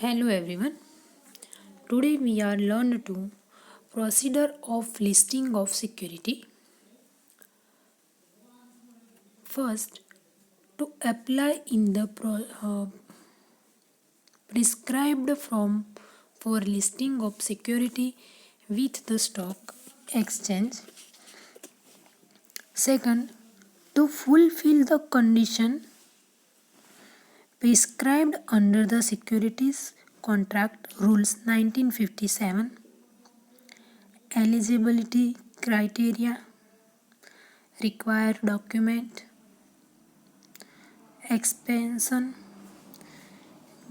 Hello everyone. Today we are learn to procedure of listing of security. First, to apply in the prescribed form for listing of security with the stock exchange. Second, to fulfill the condition prescribed under the Securities Contract Rules 1957, eligibility criteria, required document, expansion,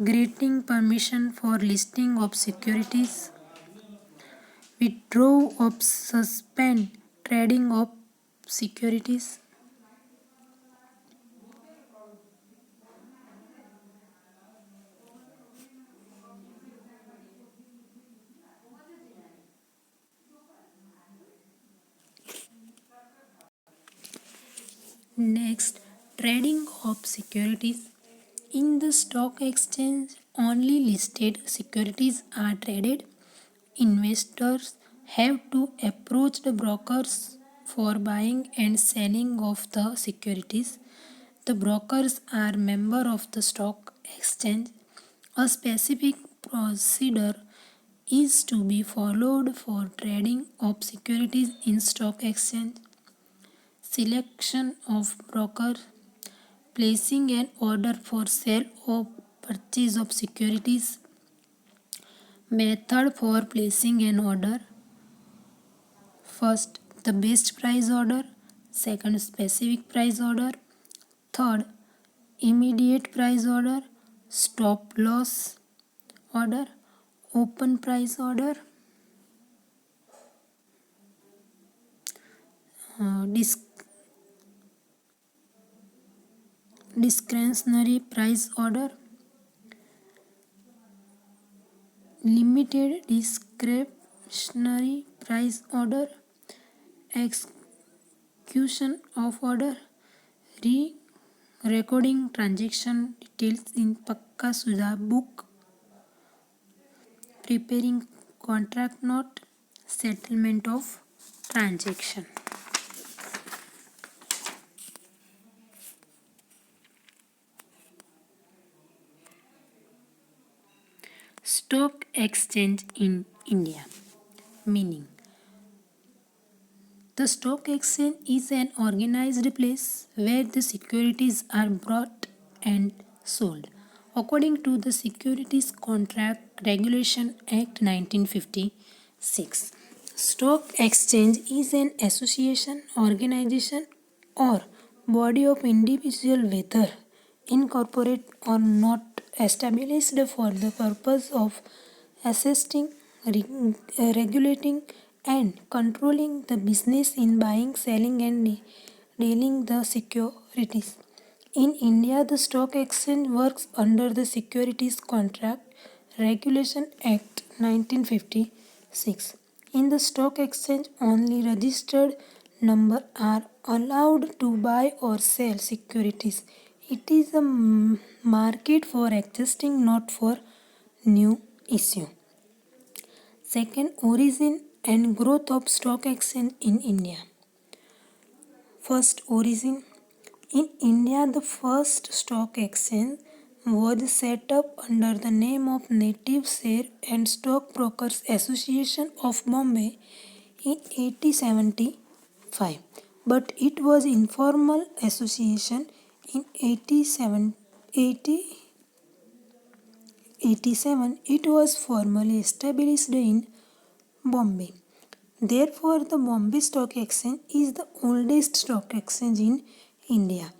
granting permission for listing of securities, withdraw of suspend trading of securities. Next, trading of securities. In the stock exchange, only listed securities are traded. Investors have to approach the brokers for buying and selling of the securities. The brokers are member of the stock exchange. A specific procedure is to be followed for trading of securities in stock exchange. Selection of broker, placing an order for sale or purchase of securities, method for placing an order. First, the best price order. Second, specific price order. Third, immediate price order. Stop loss order. Open price order. Discretionary price order. Limited discretionary price order. Execution of order. Recording transaction details in Pakka Sudha book. Preparing contract note. Settlement of transaction. Stock exchange in India. Meaning, the stock exchange is an organized place where the securities are bought and sold. According to the Securities Contract Regulation Act 1956, stock exchange is an association, organization, or body of individual, whether incorporate or not, established for the purpose of assisting, regulating, and controlling the business in buying, selling, and dealing the securities. In India, the stock exchange works under the Securities Contract Regulation Act 1956. In the stock exchange, only registered number are allowed to buy or sell securities. It is a market for existing, not for new issue. Second, origin and growth of stock exchange in India. First, origin. In India, the first stock exchange was set up under the name of Native Share and Stock Brokers Association of Bombay in 1875, but it was informal association in 1887. It was formally established in Bombay. Therefore, the Bombay Stock Exchange is the oldest stock exchange in India.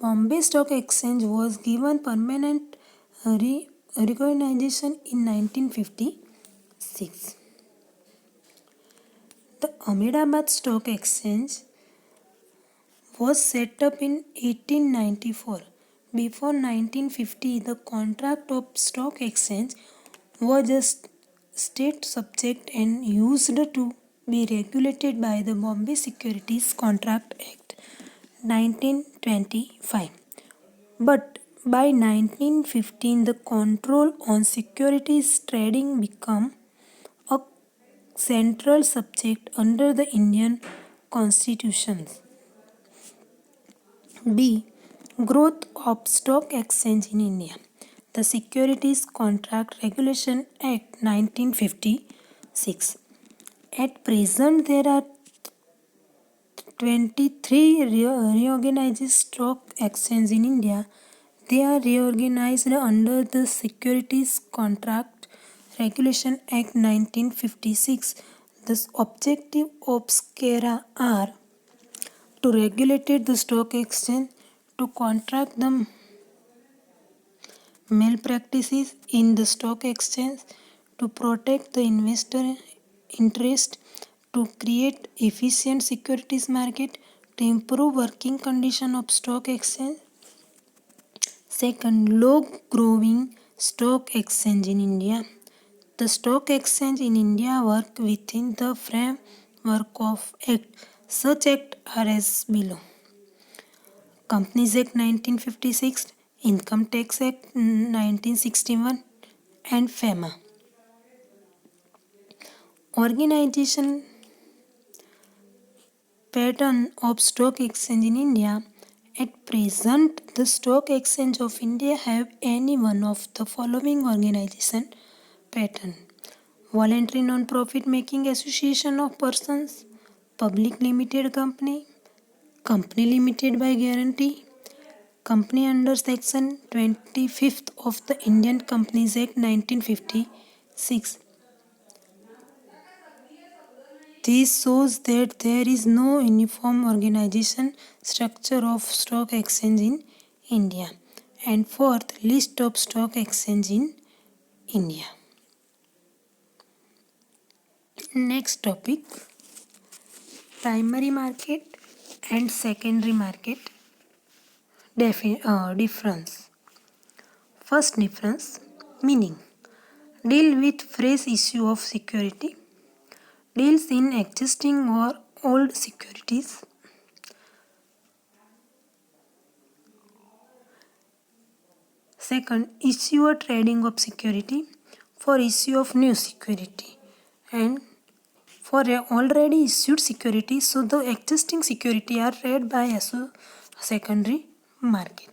Bombay Stock Exchange was given permanent recognition in 1956. The Ahmedabad Stock Exchange was set up in 1894. Before 1950, the contract of stock exchange was a state subject and used to be regulated by the Bombay Securities Contract Act 1925. But By 1915, the control on securities trading became a central subject under the Indian Constitution. B. Growth of stock exchange in India. The Securities Contract Regulation Act 1956. At present, there are 23 reorganized stock exchange in India. They are reorganized under the Securities Contract Regulation Act 1956. The objective of SCARA are to regulate the stock exchange, to contract the malpractices in the stock exchange, to protect the investor interest, to create efficient securities market, to improve working condition of stock exchange. Second, low growing stock exchange in India. The stock exchange in India work within the framework of Act. Such Act are as below. Companies Act 1956, Income Tax Act 1961 and FEMA. Organization pattern of stock exchange in India. At present, the Stock Exchange of India have any one of the following organization pattern: voluntary non-profit making association of persons, public limited company, company limited by guarantee, company under section 25th of the Indian Companies Act 1956. This shows that there is no uniform organization structure of stock exchange in India. And fourth, list of stock exchange in India. Next topic, primary market and secondary market difference. First difference, meaning, deal with fresh issue of security, deals in existing or old securities. Second, issuer trading of security for issue of new security, and for already issued security, so the existing security are read by as a secondary market.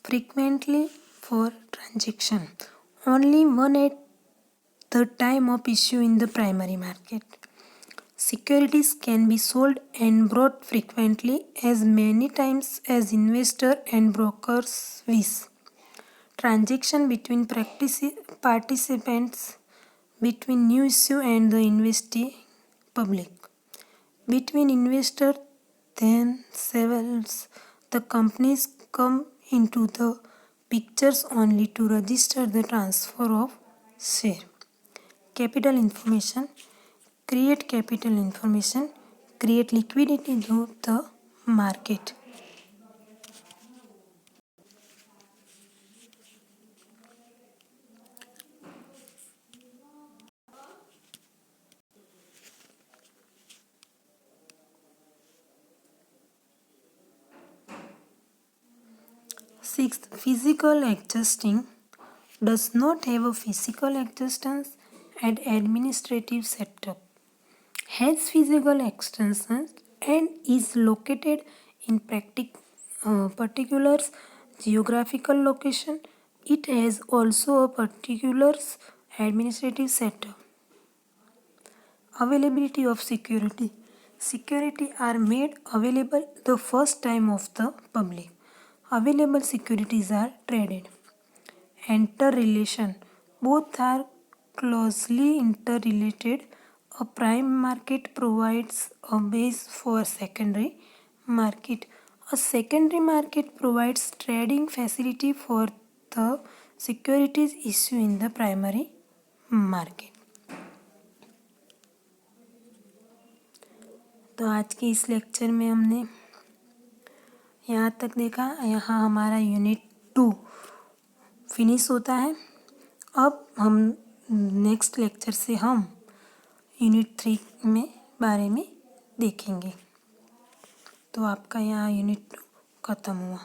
Frequently for transaction, only one at the time of issue in the primary market. Securities can be sold and bought frequently as many times as investor and brokers wish. Transaction between participants, between new issue and the investing public, between investor themselves. The companies come into the pictures only to register the transfer of share. Capital information, create capital information, create liquidity to the market. Sixth, physical adjusting does not have a physical existence and administrative setup, has physical extensions and is located in particular geographical location. It has also a particular administrative setup. Availability of security. Security are made available the first time of the public. Available securities are traded. Interrelation. Both are closely interrelated. A prime market provides a base for a secondary market. A secondary market provides trading facility for the securities issued in the primary market. तो आज के इस lecture में हमने यहाँ तक देखा। यहाँ हमारा यूनिट 2 फिनिश होता है। अब हम नेक्स्ट लेक्चर से हम यूनिट 3 में बारे में देखेंगे। तो आपका यहाँ यूनिट 2 ख़त्म हुआ।